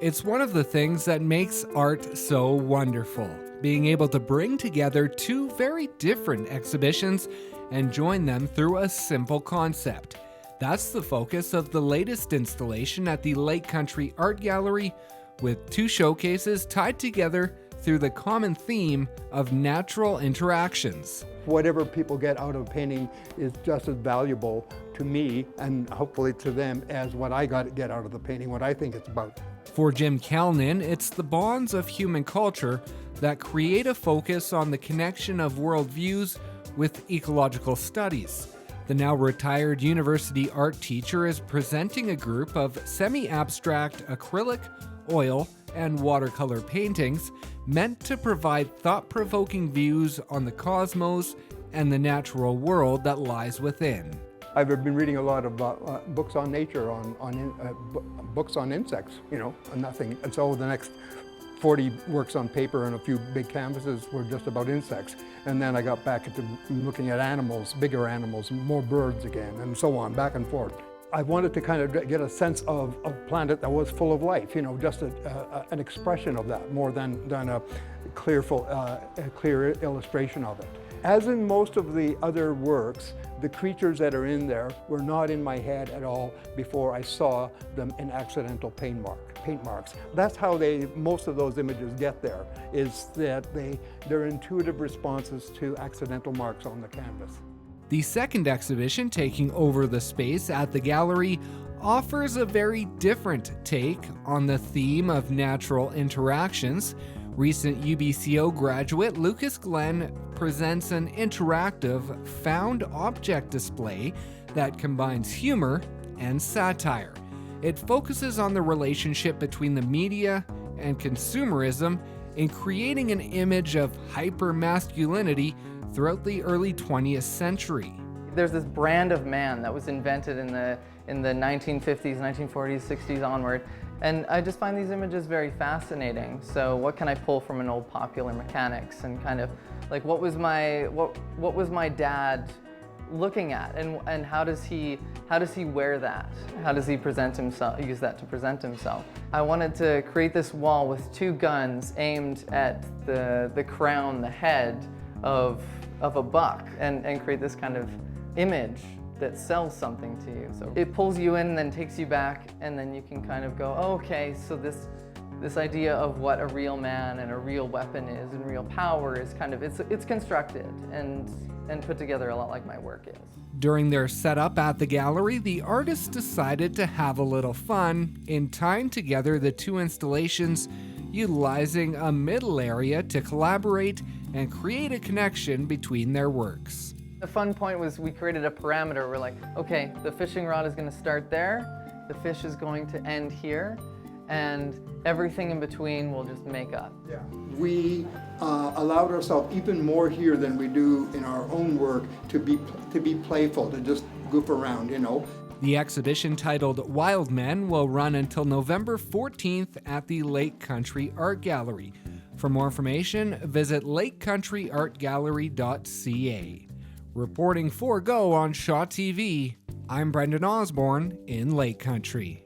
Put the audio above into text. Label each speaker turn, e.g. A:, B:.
A: It's one of the things that makes art so wonderful, being able to bring together two very different exhibitions and join them through a simple concept. That's the focus of the latest installation at the Lake Country Art Gallery, with two showcases tied together through the common theme of natural interactions.
B: Whatever people get out of painting is just as valuable to me and hopefully to them as what I get out of the painting, what I think it's about.
A: For Jim Kalnin, it's the bonds of human culture that create a focus on the connection of worldviews with ecological studies. The now retired university art teacher is presenting a group of semi-abstract acrylic, oil, and watercolor paintings meant to provide thought-provoking views on the cosmos and the natural world that lies within.
B: I've been reading a lot of books on nature, books on insects, nothing. And so the next 40 works on paper and a few big canvases were just about insects. And then I got back into looking at animals, bigger animals, more birds again, and so on, back and forth. I wanted to kind of get a sense of a planet that was full of life, just an expression of that more than a clear illustration of it. As in most of the other works, the creatures that are in there were not in my head at all before I saw them in accidental paint marks. That's how most of those images get there, is that they're intuitive responses to accidental marks on the canvas.
A: The second exhibition taking over the space at the gallery offers a very different take on the theme of natural interactions. Recent UBCO graduate Lucas Glenn presents an interactive found object display that combines humor and satire. It focuses on the relationship between the media and consumerism in creating an image of hyper-masculinity throughout the early 20th century.
C: There's this brand of man that was invented in the 1950s, 1940s, 60s onward, and I just find these images very fascinating. So what can I pull from an old Popular Mechanics, and kind of like what was my dad looking at, and how does he wear that? How does he present himself, use that to present himself? I wanted to create this wall with two guns aimed at the crown, the head of a buck, and create this kind of image that sells something to you. So it pulls you in and then takes you back, and then you can kind of go, oh, okay, so this idea of what a real man and a real weapon is and real power is kind of, it's constructed and put together a lot like my work is.
A: During their setup at the gallery, the artists decided to have a little fun in tying together the two installations, utilizing a middle area to collaborate and create a connection between their works.
C: The fun point was we created a parameter. We're like, okay, the fishing rod is going to start there, the fish is going to end here, and everything in between will just make up.
B: Yeah. We allowed ourselves even more here than we do in our own work to be playful, to just goof around,
A: The exhibition, titled Wildmen, will run until November 14th at the Lake Country Art Gallery. For more information, visit lakecountryartgallery.ca. Reporting for Go on Shaw TV, I'm Brendan Osborne in Lake Country.